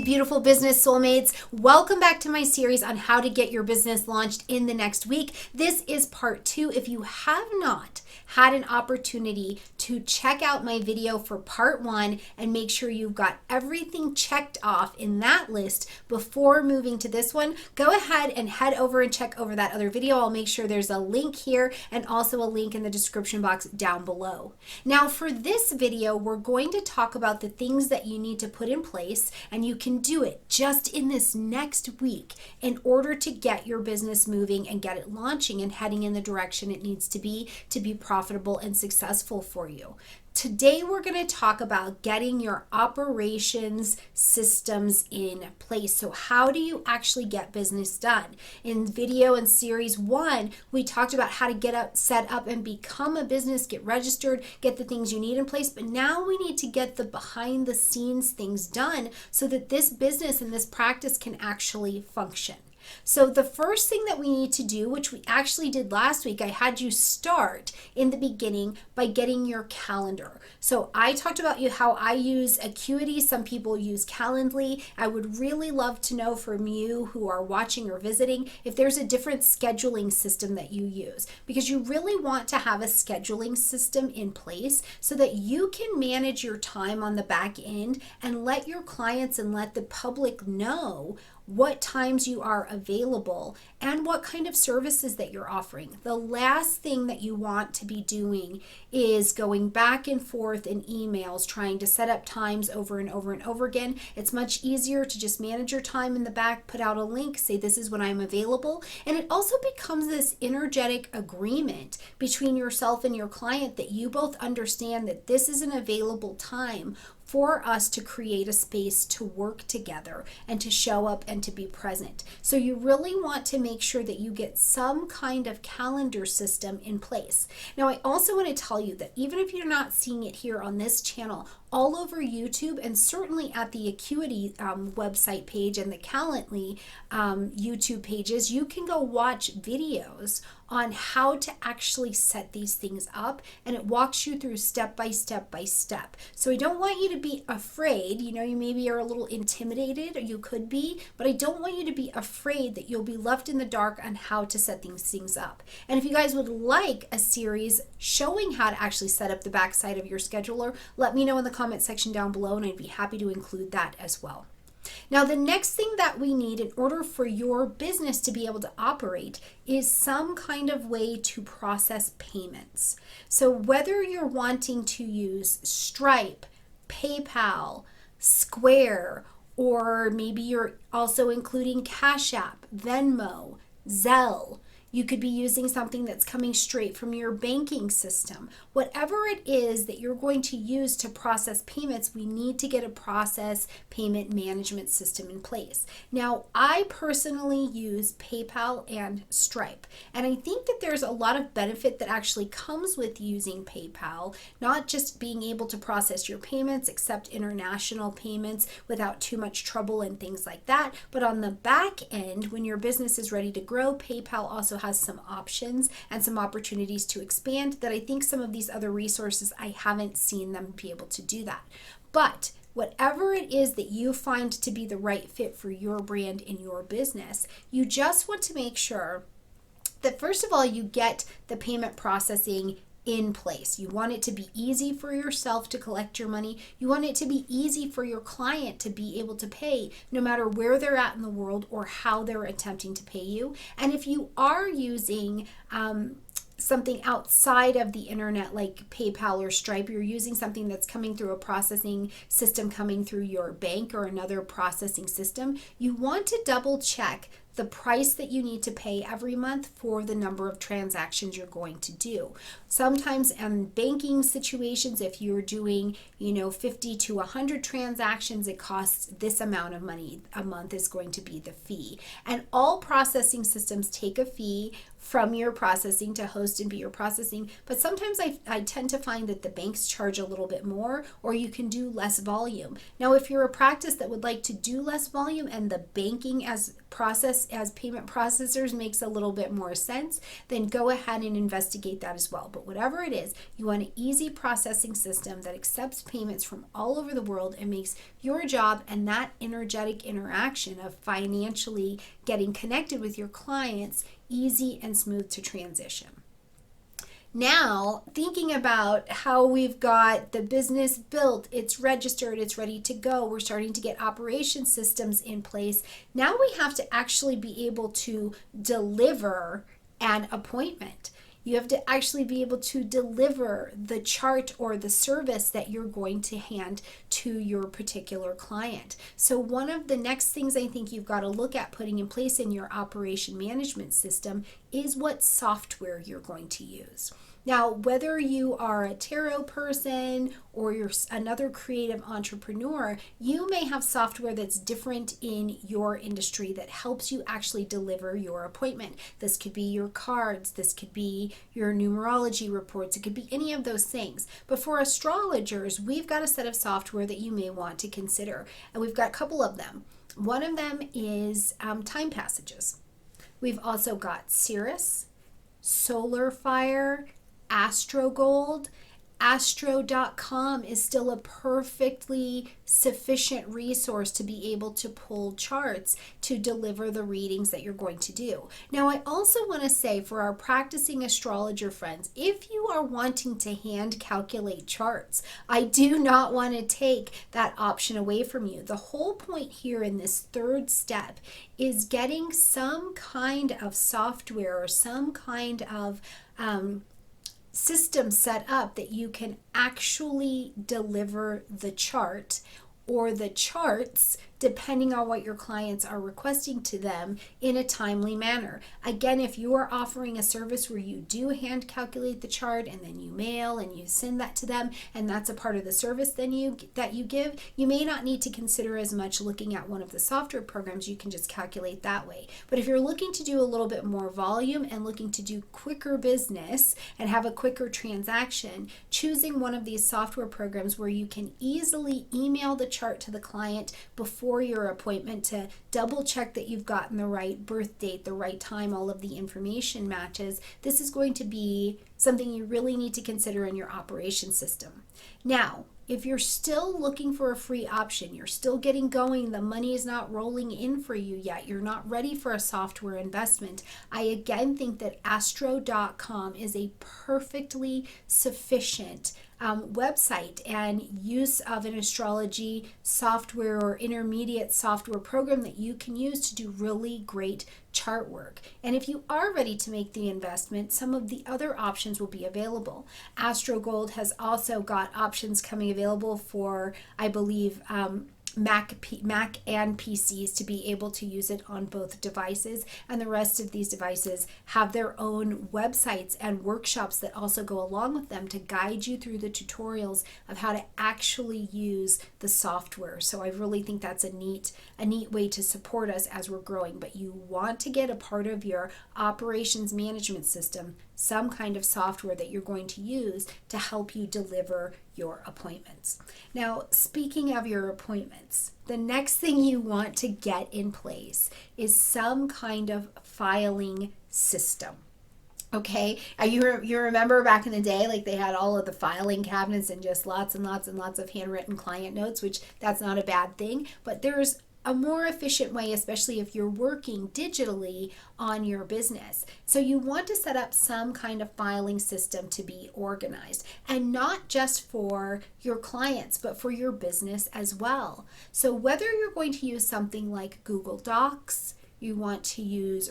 beautiful business soulmates. Welcome back to my series on how to get your business launched in the next week. This is part 2. If you have not had an opportunity to check out my video for part 1 and make sure you've got everything checked off in that list before moving to this one, go ahead and head over and check over that other video. I'll make sure there's a link here and also a link in the description box down below. Now for this video, we're going to talk about the things that you need to put in place, and you can do it just in this next week in order to get your business moving and get it launching and heading in the direction it needs to be profitable and successful for you. Today, we're going to talk about getting your operations systems in place. So how do you actually get business done? In video and series 1, we talked about how to get set up and become a business, get registered, get the things you need in place. But now we need to get the behind the scenes things done so that this business and this practice can actually function. So the first thing that we need to do, which we actually did last week, I had you start in the beginning by getting your calendar. So I talked about how I use Acuity. Some people use Calendly. I would really love to know from you who are watching or visiting if there's a different scheduling system that you use, because you really want to have a scheduling system in place so that you can manage your time on the back end and let your clients and let the public know what times you are available and what kind of services that you're offering. The last thing that you want to be doing is going back and forth in emails, trying to set up times over and over and over again. It's much easier to just manage your time in the back, put out a link, say this is when I'm available. And it also becomes this energetic agreement between yourself and your client that you both understand that this is an available time for us to create a space to work together and to show up and to be present. So you really want to make sure that you get some kind of calendar system in place. Now, I also want to tell you that even if you're not seeing it here on this channel, all over YouTube and certainly at the Acuity website page and the Calendly YouTube pages, you can go watch videos on how to actually set these things up, and it walks you through step by step by step. So I don't want you to be afraid. You know, you maybe are a little intimidated, or you could be, but I don't want you to be afraid that you'll be left in the dark on how to set these things up. And if you guys would like a series showing how to actually set up the backside of your scheduler, let me know in the comment section down below, and I'd be happy to include that as well. Now, the next thing that we need in order for your business to be able to operate is some kind of way to process payments. So whether you're wanting to use Stripe, PayPal, Square, or maybe you're also including Cash App, Venmo, Zelle, you could be using something that's coming straight from your banking system. Whatever it is that you're going to use to process payments, we need to get a process payment management system in place. Now, I personally use PayPal and Stripe, and I think that there's a lot of benefit that actually comes with using PayPal, not just being able to process your payments, accept international payments without too much trouble and things like that, but on the back end, when your business is ready to grow, PayPal also has some options and some opportunities to expand that I think some of these other resources, I haven't seen them be able to do that. But whatever it is that you find to be the right fit for your brand in your business, you just want to make sure that first of all, you get the payment processing in place. You want it to be easy for yourself to collect your money. You want it to be easy for your client to be able to pay no matter where they're at in the world or how they're attempting to pay you. And if you are using something outside of the internet like PayPal or Stripe, you're using something that's coming through a processing system coming through your bank or another processing system, you want to double check the price that you need to pay every month for the number of transactions you're going to do. Sometimes in banking situations, if you're doing, 50 to 100 transactions, it costs this amount of money a month is going to be the fee. And all processing systems take a fee from your processing to host and be your processing. But sometimes I tend to find that the banks charge a little bit more, or you can do less volume. Now, if you're a practice that would like to do less volume and the banking as process us as payment processors makes a little bit more sense, then go ahead and investigate that as well. But whatever it is, you want an easy processing system that accepts payments from all over the world and makes your job and that energetic interaction of financially getting connected with your clients easy and smooth to transition. Now, thinking about how we've got the business built, it's registered, it's ready to go, we're starting to get operation systems in place. Now we have to actually be able to deliver an appointment. You have to actually be able to deliver the chart or the service that you're going to hand to your particular client. So one of the next things I think you've got to look at putting in place in your operation management system is what software you're going to use. Now, whether you are a tarot person or you're another creative entrepreneur, you may have software that's different in your industry that helps you actually deliver your appointment. This could be your cards, this could be your numerology reports, it could be any of those things. But for astrologers, we've got a set of software that you may want to consider, and we've got a couple of them. One of them is Time Passages. We've also got Cirrus, Solar Fire, Astrogold. Astro.com is still a perfectly sufficient resource to be able to pull charts to deliver the readings that you're going to do. Now, I also want to say for our practicing astrologer friends, if you are wanting to hand calculate charts, I do not want to take that option away from you. The whole point here in this third step is getting some kind of software or some kind of system set up that you can actually deliver the chart or the charts, depending on what your clients are requesting to them, in a timely manner. Again, if you are offering a service where you do hand calculate the chart and then you mail and you send that to them, and that's a part of the service that you give, you may not need to consider as much looking at one of the software programs. You can just calculate that way. But if you're looking to do a little bit more volume and looking to do quicker business and have a quicker transaction, choosing one of these software programs where you can easily email the chart to the client before your appointment to double check that you've gotten the right birth date, the right time, all of the information matches, this is going to be something you really need to consider in your operation system. Now, if you're still looking for a free option, you're still getting going, the money is not rolling in for you yet, you're not ready for a software investment, I again think that Astro.com is a perfectly sufficient website and use of an astrology software or intermediate software program that you can use to do really great chart work. And if you are ready to make the investment, some of the other options will be available. Astrogold has also got options coming available for, I believe, Mac and PCs to be able to use it on both devices, and the rest of these devices have their own websites and workshops that also go along with them to guide you through the tutorials of how to actually use the software. So I really think that's a neat way to support us as we're growing. But you want to get a part of your operations management system, some kind of software that you're going to use to help you deliver your appointments. Now, speaking of your appointments, the next thing you want to get in place is some kind of filing system. Okay, you remember back in the day, like they had all of the filing cabinets and just lots and lots and lots of handwritten client notes, which that's not a bad thing, but there's a more efficient way, especially if you're working digitally on your business. So you want to set up some kind of filing system to be organized, and not just for your clients, but for your business as well. So whether you're going to use something like Google Docs, you want to use,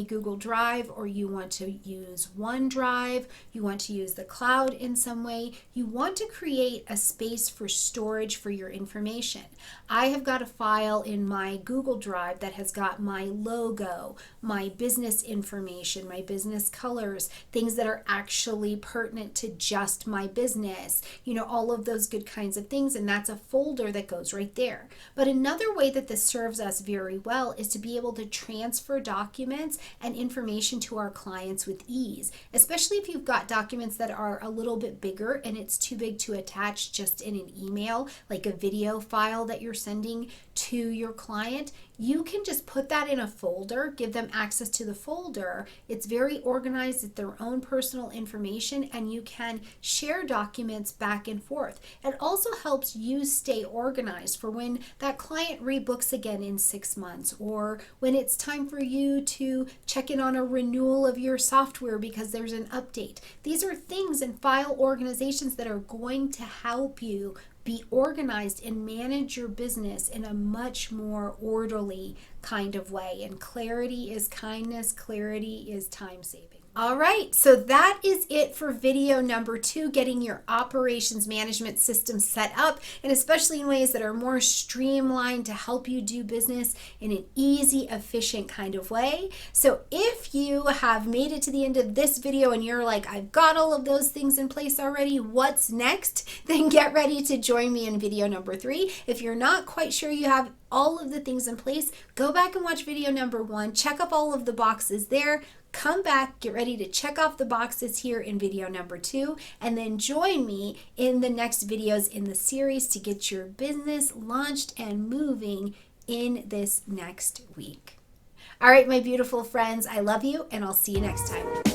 Google Drive, or you want to use OneDrive, you want to use the cloud in some way, you want to create a space for storage for your information. I have got a file in my Google Drive that has got my logo, my business information, my business colors, things that are actually pertinent to just my business, all of those good kinds of things, and that's a folder that goes right there. But another way that this serves us very well is to be able to transfer documents and information to our clients with ease, especially if you've got documents that are a little bit bigger and it's too big to attach just in an email, like a video file that you're sending to your client. you can just put that in a folder, give them access to the folder. It's very organized, it's their own personal information, and you can share documents back and forth. It also helps you stay organized for when that client rebooks again in 6 months, or when it's time for you to check in on a renewal of your software because there's an update. These are things and file organizations that are going to help you be organized and manage your business in a much more orderly kind of way. And clarity is kindness, clarity is time saving. All right, so that is it for video number 2, getting your operations management system set up, and especially in ways that are more streamlined to help you do business in an easy, efficient kind of way. So if you have made it to the end of this video and you're like, I've got all of those things in place already, what's next? Then get ready to join me in video number 3. If you're not quite sure you have all of the things in place, go back and watch video number 1, check up all of the boxes there. Come back, get ready to check off the boxes here in video number 2, and then join me in the next videos in the series to get your business launched and moving in this next week. All right, my beautiful friends, I love you, and I'll see you next time.